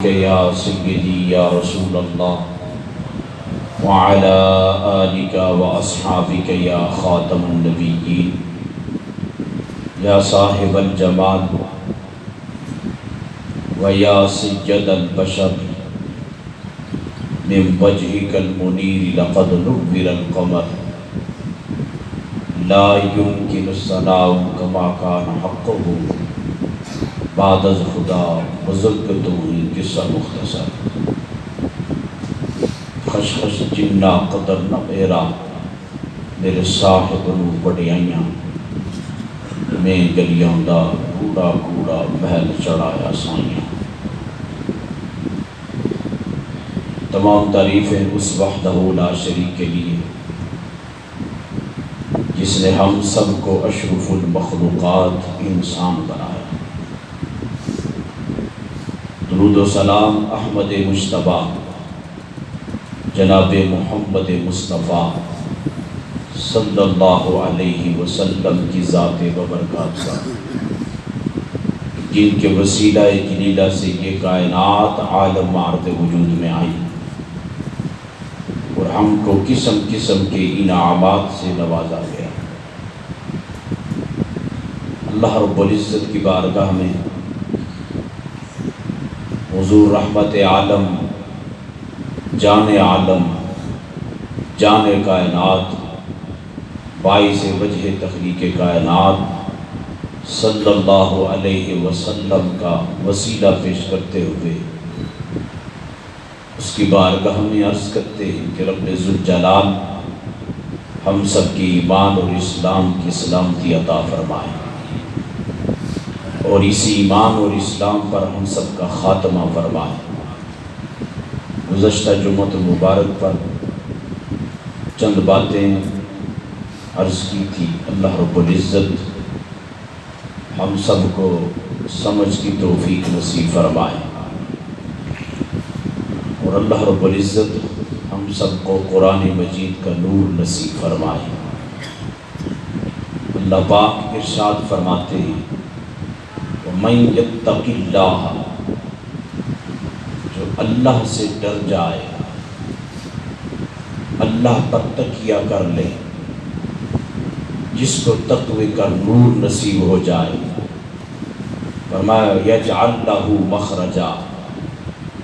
یا سیدی یا رسول اللہ وعلی آلک واصحابک یا خاتم النبیین یا صاحب الجمال و یا سید البشر من وجهک المنیر لقد نور القمر لا يمكن الثناء كما كان حقه بعد از خدا بزرگ تو ہی قصہ مختصر خشخش جنہ قدر نہ میرا میرے صاحب نو بڑیاں میں گلیاں دا کوڑا کوڑا محل چڑھایا سائیاں. تمام تعریفیں اس وحدہ لا شریک کے لیے جس نے ہم سب کو اشرف المخلوقات انسان بنایا. درود و سلام احمد مجتبیٰ جناب محمد مصطفیٰ صلی اللہ علیہ وسلم کی ذات و برکات کا، جن کے وسیلہ جلیلہ سے یہ کائنات عالم معرض وجود میں آئی اور ہم کو قسم قسم کے انعامات سے نوازا گیا. اللہ رب العزت کی بارگاہ میں حضور رحمت عالم، جان عالم، جان کائنات، باعث وجہ تخلیق کائنات صلی اللہ علیہ وسلم کا وسیلہ پیش کرتے ہوئے اس کی بارگاہ میں عرض کرتے ہیں کہ رب ذوالجلال ہم سب کی ایمان اور اسلام کی سلامتی عطا فرمائے اور اسی ایمان اور اسلام پر ہم سب کا خاتمہ فرمائے. گزشتہ جمعۃ المبارک پر چند باتیں عرض کی تھی. اللہ رب العزت ہم سب کو سمجھ کی توفیق نصیب فرمائے اور اللہ رب العزت ہم سب کو قرآن مجید کا نور نصیب فرمائے. اللہ پاک ارشاد فرماتے ہیں وَمَن يَتَّقِ اللَّهَ، جو اللہ سے ڈر جائے، اللہ پر تکیہ کر لے، جس کو تقوی کا نور نصیب ہو جائے، فرمایا یجعل لہ مخرجا،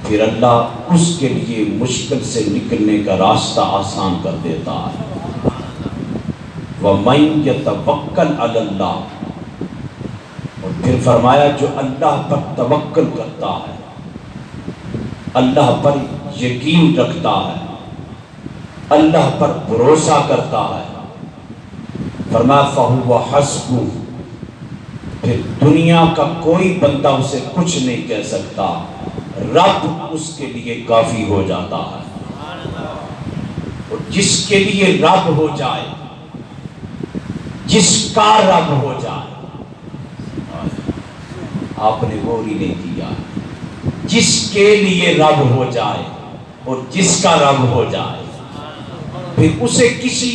پھر اللہ اس کے لیے مشکل سے نکلنے کا راستہ آسان کر دیتا ہے. وَمَن يَتَوَکَّلْ عَلَى اللَّهِ، اور پھر فرمایا جو اللہ پر توکل کرتا ہے، اللہ پر یقین رکھتا ہے، اللہ پر بھروسہ کرتا ہے، فرمایا فَهُوَ حَسْبُهُ، پھر دنیا کا کوئی بندہ اسے کچھ نہیں کہہ سکتا، رب اس کے لیے کافی ہو جاتا ہے. اور جس کے لیے رب ہو جائے، جس کا رب ہو جائے، آپ نے غور ہی نہیں کیا، جس کے لیے رب ہو جائے اور جس کا رب ہو جائے، پھر اسے کسی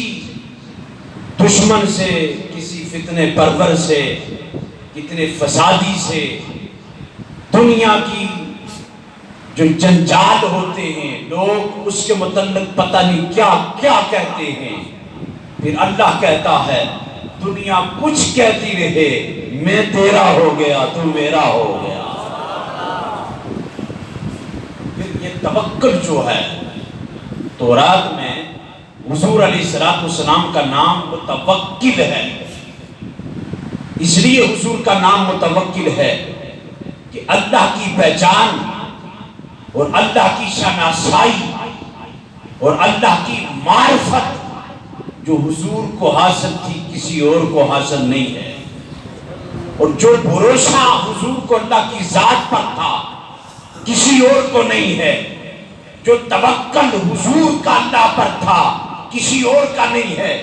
دشمن سے، کسی فتنے پرور سے، کتنے فسادی سے، دنیا کی جو جنجال ہوتے ہیں، لوگ اس کے متعلق پتہ نہیں کیا کیا کہتے ہیں، پھر اللہ کہتا ہے دنیا کچھ کہتی رہے، میں تیرا ہو گیا، تو میرا ہو گیا. پھر یہ توکل جو ہے، تورات میں حضور علیہ السلام کا نام متوکل ہے. اس لیے حضور کا نام متوکل ہے کہ اللہ کی پہچان اور اللہ کی شناسائی اور اللہ کی معرفت جو حضور کو حاصل تھی کسی اور کو حاصل نہیں ہے. اور جو بھروسہ حضور کو اللہ کی ذات پر تھا کسی اور کو نہیں ہے، جو توکل حضور کا اللہ پر تھا کسی اور کا نہیں ہے.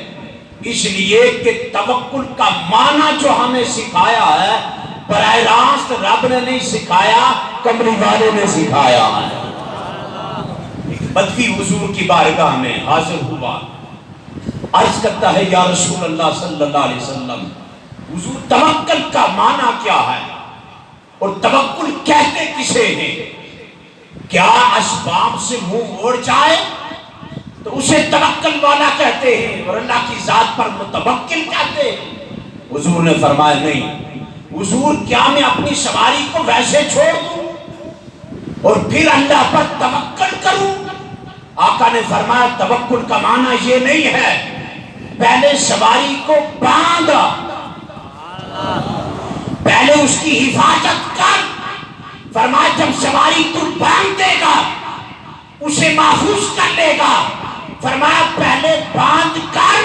اس لیے کہ توکل کا معنی جو ہمیں سکھایا ہے براہ راست رب نے نہیں سکھایا، کملی والے نے سکھایا ہے. ایک بدوی حضور کی بارگاہ میں حاضر ہوا، عرض کرتا ہے یا رسول اللہ صلی اللہ علیہ وسلم، حضور توکل کا معنی کیا ہے اور توکل کہتے کسے ہیں؟ کیا اسباب سے منہ موڑ جائے تو اسے توکل والا کہتے ہیں اور اللہ کی ذات پر متوکل کہتے ہیں؟ حضور نے فرمایا نہیں، حضور کیا میں اپنی سواری کو ویسے چھوڑ دوں اور پھر اللہ پر توکل کروں؟ آقا نے فرمایا توکل کا معنی یہ نہیں ہے پہلے سواری کو باندھا، پہلے اس کی حفاظت کر۔ فرمایا جب سواری تو باندھ دے گا اسے محفوظ کر لے گا، فرمایا پہلے باندھ کر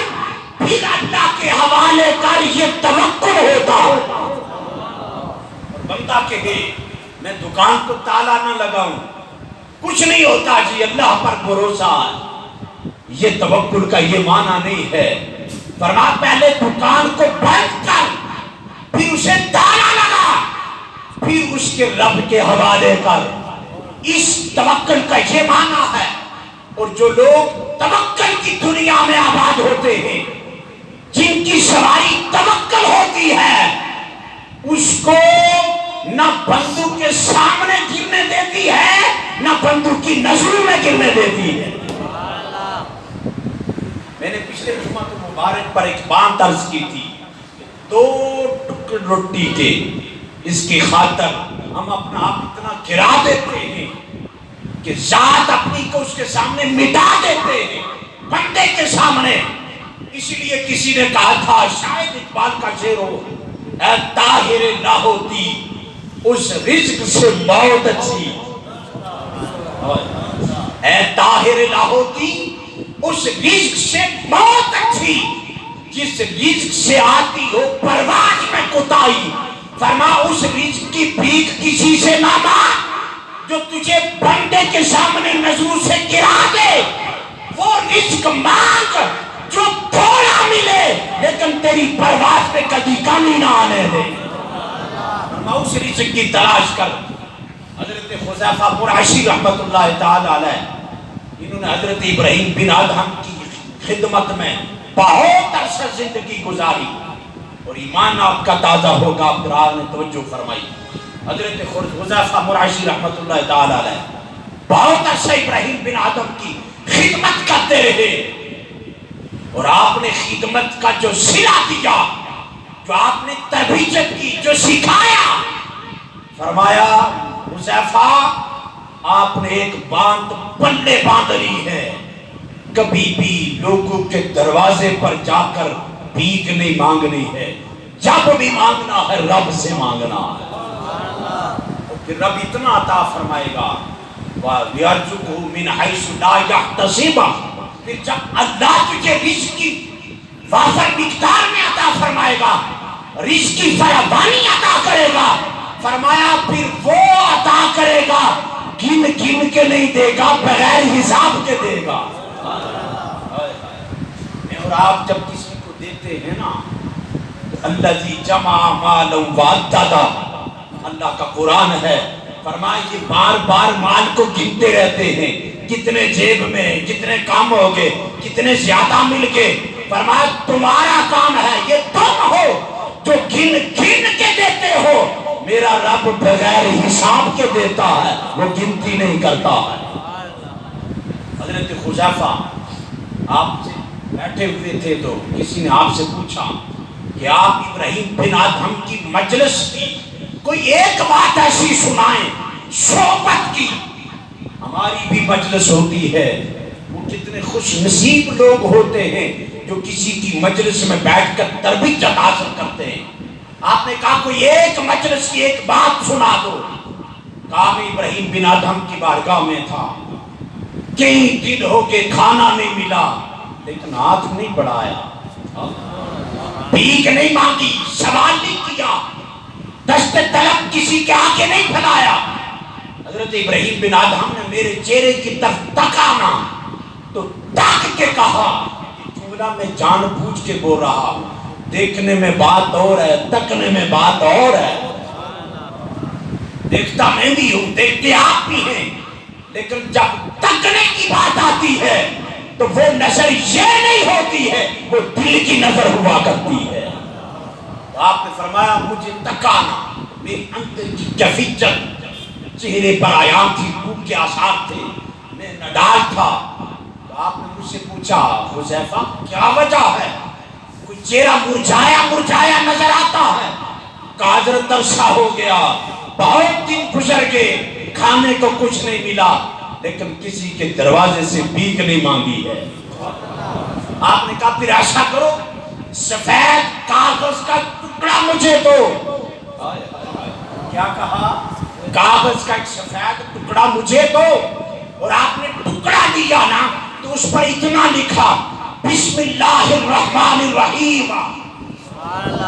پھر اللہ کے حوالے کر، یہ توکل ہوتا۔ بندہ کہے میں دکان کو تالا نہ لگاؤں، کچھ نہیں ہوتا جی، اللہ پر بھروسہ ہے، یہ توکل کا یہ معنی نہیں ہے۔ فرمایا پہلے دکان کو بند کر پھر اسے تالا لگا پھر اس کے رب کے حوالے کر، اس توکل کا یہ معنی ہے۔ اور جو لوگ توکل کی دنیا میں آباد ہوتے ہیں، جن کی سواری توکل ہوتی ہے، اس کو نہ بندوق کے سامنے گرنے دیتی ہے نہ بندوق کی نظروں میں گرنے دیتی ہے۔ میں نے پچھلے جمعہ تو مبارک پر ایک بات عرض کی تھی، 2 ٹکڑ روٹی کے اس کی خاطر ہم اپنا آپ اتنا گرا دیتے ہیں کہ ذات اپنی کو اس کے سامنے مٹا دیتے ہیں بندے کے سامنے۔ اس لیے کسی نے کہا تھا، شاید اقبال کا شعر ہو، اے طاہر نہ ہوتی اس رزق سے موت اچھی، اے طاہر نہ ہوتی اس رزق سے موت اچھی، جس رزق سے آتی ہو پرواز میں کوتاہی۔ فرما اس رزق کی بھیک کسی سے نہ مانگ جو تجھے بندے کے سامنے نظروں سے گرا دے، وہ رزق مانگ جو تھوڑا ملے لیکن تیری پرواز میں کبھی کمی نہ آنے دے۔ اس رزق کی تلاش کر۔ حضرت حذیفہ قریشی رحمت اللہ تعالی علیہ، انہوں نے حضرت ابراہیم بن ادہم کی خدمت میں بہت عرصہ زندگی گزاری، اور ایمان آپ کا تازہ ہوگا، عبدالرحمن نے توجہ فرمائی۔ حضرت حذیفہ قریشی رحمت اللہ تعالی علیہ بہت عرصہ ابراہیم بن ادہم کی خدمت کرتے رہے، اور آپ نے خدمت کا جو صلہ دیا، جو آپ نے تربیت کی، جو سکھایا، فرمایا حذیفہ آپ نے ایک بات پلے باندھ لی ہے، کبھی بھی لوگوں کے دروازے پر جا کر بھیک نہیں مانگنی ہے، جب بھی مانگنا ہے رب سے مانگنا ہے، اور پھر رب اتنا عطا فرمائے گا، وَيَرْزُقْهُ مِنْ حَيْثُ لَا يَحْتَسِبُ۔ پھر جب اللہ تجھے رزق کی وافر مقدار میں عطا فرمائے گا، رزق کی فراوانی عطا کرے گا، فرمایا پھر وہ عطا کرے گا گن گن کے نہیں دے گا، بغیر حساب کے دے گا۔ اور آپ جب کسی کو دیتے ہیں نا، الذی جمع مالا وعددا، اللہ کا قرآن ہے، فرمایا یہ بار بار مال کو گنتے رہتے ہیں، کتنے جیب میں، کتنے کام ہو گئے، کتنے زیادہ مل گئے، فرمایا تمہارا کام ہے، یہ تم ہو جو گن گن کے دیتے ہو، میرا رب بغیر حساب کے دیتا ہے، وہ گنتی نہیں کرتا ہے۔ حضرت حذیفہ آپ سے بیٹھے ہوئے تھے تو کسی نے آپ سے پوچھا کہ آپ ابراہیم بن ادہم کی مجلس کی کوئی ایک بات ایسی سنائیں، صحبت کی، ہماری بھی مجلس ہوتی ہے، وہ کتنے خوش نصیب لوگ ہوتے ہیں جو کسی کی مجلس میں بیٹھ کر تربیت حاصل کرتے ہیں۔ آپ نے کہا کوئی ایک مجلس کی ایک بات سنا دو۔ کہا میں ابراہیم بن ادہم کی بارگاہ میں تھا، کئی دن ہو کے کھانا نہیں ملا، لیکن ہاتھ نہیں بڑھایا، بھیک نہیں مانگی، سوال نہیں کیا، دست طلب کسی کے آگے نہیں پھیلایا۔ حضرت ابراہیم بن ادہم نے میرے چہرے کی طرف تکانا تو تک کے کہا، جملہ میں جان بوجھ کے بول رہا ہوں، دیکھنے میں بات اور ہے، تکنے میں بات اور ہے، دیکھتا میں بھی ہوں، دیکھتے آپ بھی ہیں، لیکن جب تکنے کی بات آتی ہے تو وہ نظر یہ نہیں ہوتی ہے، وہ دل کی نظر ہوا کرتی ہے۔ تو آپ نے فرمایا مجھے تکانا، میری اندر کی کیفیت چہرے پر آیام تھی، بھوک کے آثار تھے، میں نڈال تھا۔ تو آپ نے مجھ سے پوچھا حذیفہ کیا وجہ ہے؟ کوئی چہرہ مرجھایا مرجھایا نظر آتا ہے۔ کہا حضرت عرصہ ہو گیا، بہت دن گزر گئے، کھانے کو کچھ نہیں ملا، لیکن کسی کے دروازے سے بھیک نہیں مانگی ہے۔ آپ نے کہا پھر ایسا کرو، سفید کاغذ کا ٹکڑا مجھے دو۔ کیا کہا؟ کاغذ کا ایک سفید ٹکڑا مجھے دو۔ اور آپ نے ٹکڑا دیا نا تو اس پر اتنا لکھا بسم اللہ الرحمن الرحیم،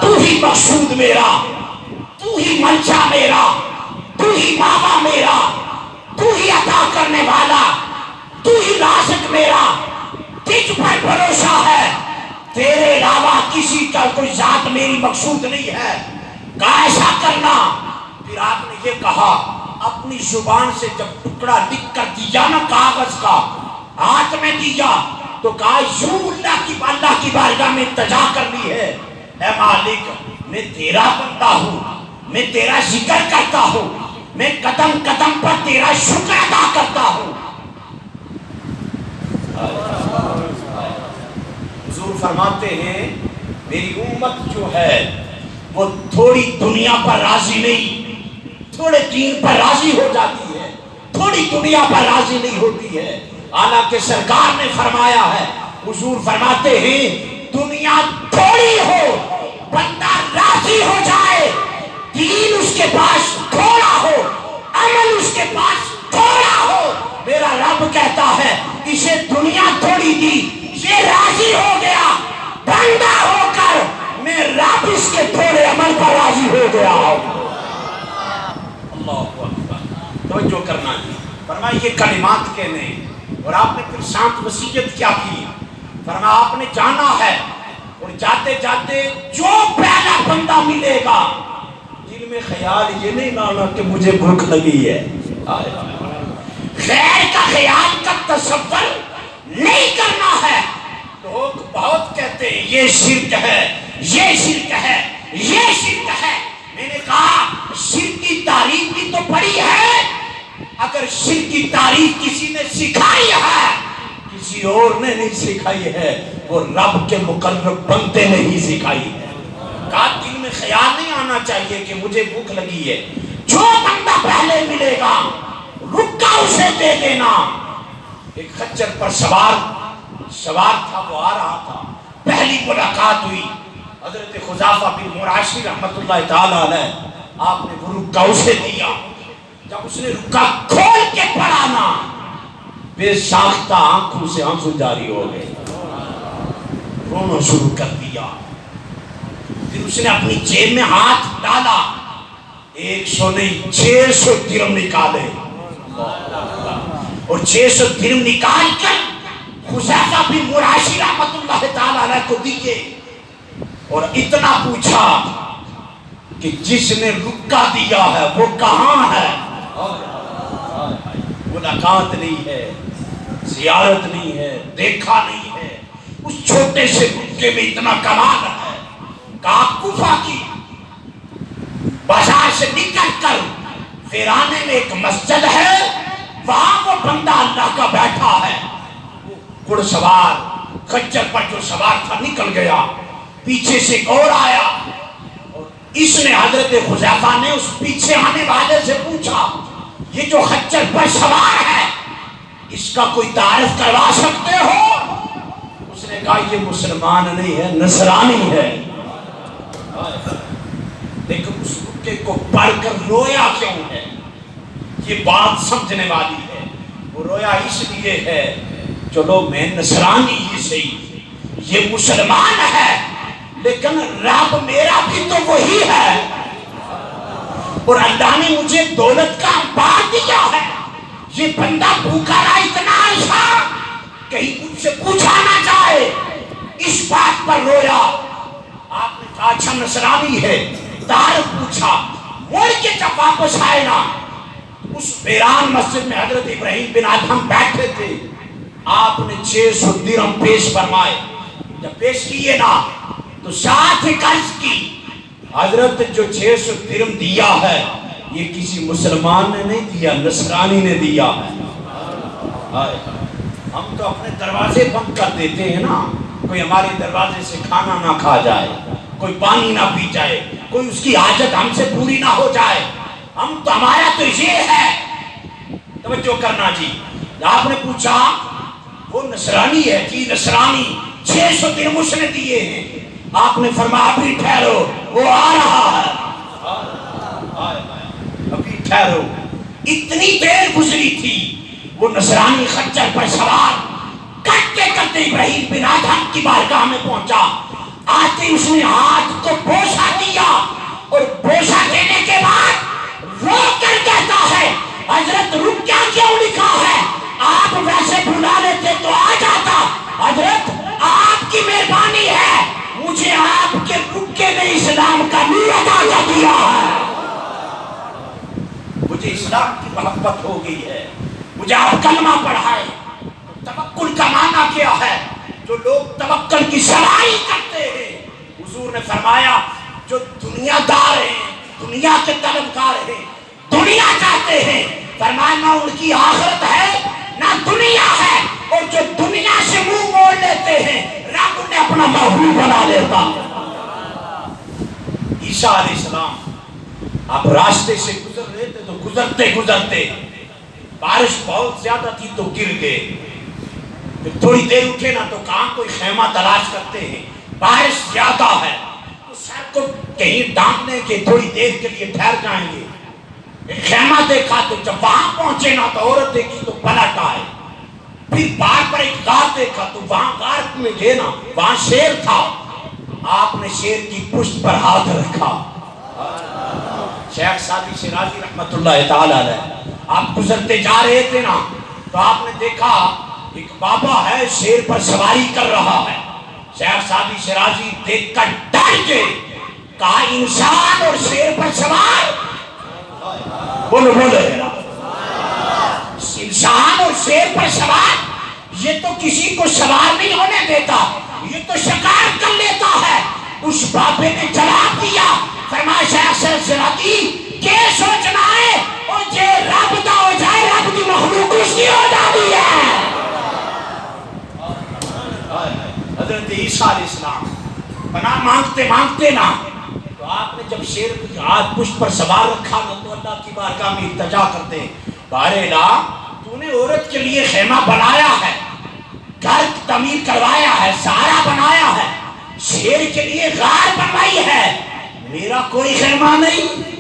تو ہی مقصود میرا، تو ہی منشا میرا، تو ہی ماما میرا، تو ہی عطا کرنے والا، تو ہی رازق میرا، تجھ پر بھروسہ ہے، تیرے علاوہ کسی کا کوئی ذات میری مقصود نہیں ہے، کہا ایسا کرنا۔ پھر آپ نے یہ کہا اپنی زبان سے جب ٹکڑا لکھ کر دیا نا کاغذ کا، ہاتھ میں دیا تو کہا یوں اللہ کی بارگاہ میں التجا کر لی ہے، اے مالک میں تیرا بندہ ہوں، میں تیرا ذکر کرتا ہوں، میں قدم قدم پر تیرا شکر ادا کرتا ہوں۔ حضور فرماتے ہیں میری امت جو ہے وہ تھوڑی دنیا پر راضی نہیں، تھوڑے دین پر راضی ہو جاتی ہے، تھوڑی دنیا پر راضی نہیں ہوتی ہے۔ حالانکہ سرکار نے فرمایا ہے، حضور فرماتے ہیں دنیا تھوڑی ہو بندہ راضی ہو جائے، دین اس کے پاس تھوڑا ہو، عمل اس کے پاس تھوڑا ہو، میرا رب کہتا ہے اسے دنیا تھوڑی دی، یہ راضی ہو گیا، بندہ ہو کر میں رب اس کے تھوڑے عمل پر راضی ہو گیا ہوں۔ اللہ اکبر، توجہ کرنا ہے۔ فرمایا یہ کلمات کہنے، اور آپ نے پھر شانت وصیت کیا کی؟ فرمایا آپ نے جانا ہے اور جاتے جاتے جو پہلا بندہ ملے گا دل میں خیال یہ نہیں لانا کہ مجھے بھوک لگی ہے، خیر کا خیال کا تصور نہیں کرنا ہے۔ لوگ بہت کہتے ہیں یہ شرک ہے، یہ شرک ہے، یہ شرک ہے۔ میں نے کہا شرک کی تعریف بھی تو پڑھی ہے، اگر شرک کی تعریف کسی نے سکھائی ہے کسی اور نے نہیں سکھائی ہے، وہ رب کے مقرب بندے نے ہی سکھائی ہے۔ کہا دل میں خیال نہیں آنا چاہیے کہ مجھے بھوک لگی ہے، جو بندہ پہلے ملے گا رکا اسے دے دینا۔ ایک خچر پر سوار تھا، وہ آ رہا تھا، پہلی ملاقات ہوئی حضرت خزافہ بن مراشی رحمت اللہ تعالی علیہ، آپ نے وہ رکا اسے دیا۔ جب اس نے رکا کھول کے پڑھا نا، بے ساختہ آنکھوں سے آنسو جاری ہو گئے، رونا شروع کر دیا۔ پھر اس نے اپنی جیب میں ہاتھ ڈالا، 100 نہیں 600 درہم نکالے، اور 600 درہم نکال کر حذیفہ بن مراشی رحمت اللہ تعالی علیہ کو دیے، اور اتنا پوچھا کہ جس نے رکا دیا ہے وہ کہاں ہے؟ ملاقات نہیں ہے، زیارت نہیں ہے، دیکھا نہیں ہے، اس چھوٹے سے رکے میں اتنا کمال ہے۔ کہا کوفہ کی بازار سے نکل کر ویرانے میں ایک مسجد ہے، وہاں وہ بندہ اللہ کا بیٹھا ہے۔ گھڑ سوار خچر پر جو سوار تھا نکل گیا، پیچھے سے ایک اور آیا، اور اس نے حضرت حذیفہ نے اس پیچھے آنے والے سے پوچھا یہ جو خچر پر سوار ہے اس کا کوئی تعارف کروا سکتے ہو؟ اس نے کہا یہ مسلمان نہیں ہے، نصرانی ہے۔ لیکن اس رکے کو پڑھ کر رویا کیوں ہے؟ یہ بات سمجھنے والی ہے۔ وہ رویا اس لیے ہے چلو میں نصرانی ہی صحیح، یہ مسلمان ہے لیکن رب میرا بھی تو وہی ہے، اور اللہ نے مجھے دولت کا انبار دیا ہے۔ یہ بندہ بھوکا رہا اتنا عرصہ، کہیں مجھ سے پوچھا نہ جائے، اس بات پر رویا۔ آپ نے کہا اچھا نصرانی ہے، تعارف پوچھا، مڑ کے جب واپس آئے نا، اس ویران مسجد میں حضرت ابراہیم بن ادہم بیٹھے تھے، آپ نے 600 درہم پیش فرمائے۔ جب پیش کیے نا تو ساتھ قرض کی، حضرت جو 600 درہم دیا ہے یہ کسی مسلمان نے نہیں دیا، نصرانی نے دیا ہے۔ ہم تو اپنے دروازے بند کر دیتے ہیں نا، کوئی ہمارے دروازے سے کھانا نہ کھا جائے، کوئی پانی نہ پی جائے، کوئی اس کی حاجت ہم سے پوری نہ ہو جائے۔ ہمارا تو یہ ہے۔ توجہ کرنا جی، آپ نے پوچھا وہ نصرانی ہے جی، نصرانی 600 درہم اس نے دیے ہیں۔ آپ نے فرمایا ابھی ٹھہرو، وہ آ رہا ہے، ابھی ٹھہرو۔ اتنی دیر گزری تھی، وہ نصرانی خچر پر سوار کرتے کرتے ابراہیم بن آدھم کی بارگاہ میں پہنچا۔ آتے اس نے ہاتھ کو بوسہ دیا، اور بوسہ دینے کے بعد رو کر کہتا ہے حضرت رکیا کیوں لکھا ہے؟ آپ ویسے بلا لیتے تو آ جاتا، حضرت آپ کی مہربانی ہے، مجھے آپ کے رکے نے اسلام کا نور عطا کر دیا ہے، مجھے اسلام کی محبت ہو گئی ہے، مجھے آپ کلمہ پڑھائے۔ توکل کا معنی کیا ہے؟ جو لوگ توکل کی سرائی کرتے ہیں، حضور نے فرمایا جو دنیا دار ہیں، دنیا کے طلبگار ہیں، دنیا چاہتے ہیں، فرمایا نہ ان کی آخرت ہے نہ دنیا ہے، اور جو دنیا سے منہ موڑ لیتے ہیں رب انہیں اپنا محبوب بنا لیتا۔ عیسیٰ علیہ السلام آپ راستے سے گزر رہے تھے، تو گزرتے گزرتے بارش بہت زیادہ تھی تو گر گئے، پھر تھوڑی دیر اٹھے نا تو کہاں کوئی خیمہ تلاش کرتے ہیں، بارش زیادہ ہے تو سر کو کہیں ڈانٹنے کے تھوڑی دیر کے لیے ٹھہر جائیں گے۔ ایک خیمہ دیکھا تو جب وہاں پہنچے نا تو عورت دیکھی تو پلٹ آئے، پھر بار پر ایک غار دیکھا تو وہاں غار میں گئے نا، وہاں شیر تھا، آپ نے شیر کی پشت پر ہاتھ رکھا۔ شیخ سعدی شیرازی رحمت اللہ تعالی علیہ، آپ گزرتے جا رہے تھے نا تو آپ نے دیکھا ایک بابا ہے شیر پر سواری کر رہا ہے۔ شیخ سعدی شیرازی دیکھ کر ڈر گئے، کہا انسان اور شیر پر سوار، بولو بولو، انسان اور شیر پر سوار، یہ تو کسی کو سوار نہیں ہونے دیتا، یہ تو شکار کر لیتا ہے۔ اس بابے نے جواب دیا، فرمایا شیخ شیرازی کیا سوچنا ہے، اور جے رب دا ہو جائے رب دی مخلوق اس کی ہو جاتی ہے۔ حضرت عیسیٰ علیہ السلام پناہ مانگتے مانگتے نا تو آپ نے جب شیر کی ہاتھ پشت پر سوار رکھا نا تو اللہ کی بارگاہ میں التجا کرتے، بارے الہ تو نے عورت کے لیے خیمہ بنایا ہے، گھر تعمیر کروایا ہے، سہارا بنایا ہے، شیر کے لیے غار بنوائی ہے، میرا کوئی خیمہ نہیں،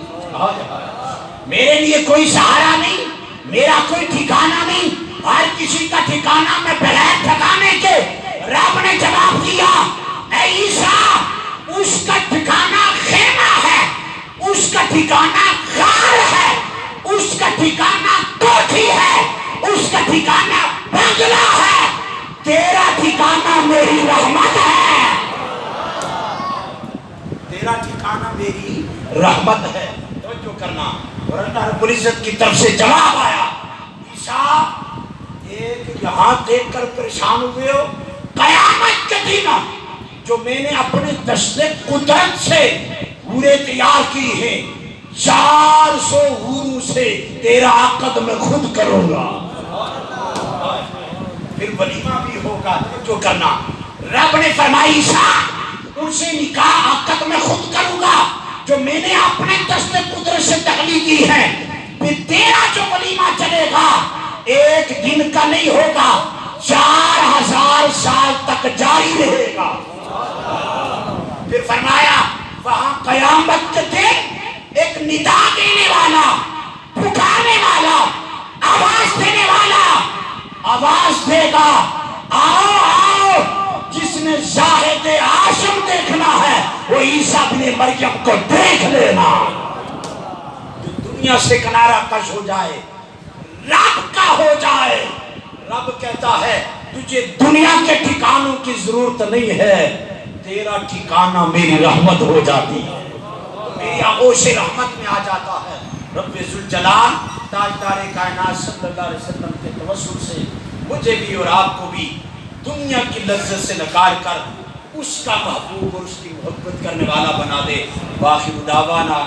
میرے لیے کوئی سہارا نہیں، میرا کوئی ٹھکانہ نہیں، ہر کسی کا ٹھکانہ میں بغیر ٹھکانے کے۔ رب نے جواب دیا، اے عیسیٰ اس کا ٹھکانہ خیمہ ہے، اس کا ٹھکانہ غار ہے، اس کا ٹھکانہ کوٹھی ہے، اس کا ٹھکانہ بنگلہ ہے، تیرا ٹھکانہ میری رحمت ہے، تیرا ٹھکانہ میری رحمت ہے۔ توجہ کرنا، اور اللہ رب العزت کی طرف سے جواب آیا، عیسیٰ ایک یہاں دیکھ کر پریشان ہوئے ہو، قیامت کے دن جو میں نے اپنے دست قدرت سے حوریں تیار کی ہیں 400 حوروں سے تیرا عقد میں خود کروں گا، پھر ولیمہ بھی ہوگا۔ جو کرنا، رب نے فرمائی عیسیٰ ان سے نکاح عقد میں خود کروں گا جو میں نے اپنے دست قدرت سے تخلیق کی ہے، پھر تیرا جو ولیمہ چلے گا ایک دن کا نہیں ہوگا، 4000 سال تک جاری رہے گا۔ پھر فرمایا وہاں قیامت کے دن ایک ندا دینے والا، پکارنے والا، آواز دینے والا آواز دے گا، آؤ آؤ، جس نے زاہد عاشم دیکھنا ہے وہ عیسیٰ بن مریم کو دیکھ لینا۔ جو دنیا سے کنارہ کش ہو جائے رب کا ہو جائے، رب کہتا ہے تجھے دنیا کے ٹھکانوں کی ضرورت نہیں ہے، تیرا ٹھکانہ میری رحمت ہو جاتی ہے، میری آغوش رحمت میں آ جاتا ہے۔ رب ذوالجلال تاجدار کائنات صلی اللہ علیہ وسلم کے توسل سے مجھے بھی اور آپ کو بھی دنیا کی لذت سے نکال کر اس کا محبوب اور اس کی محبت کرنے والا بنا دے۔ وآخر دعوانا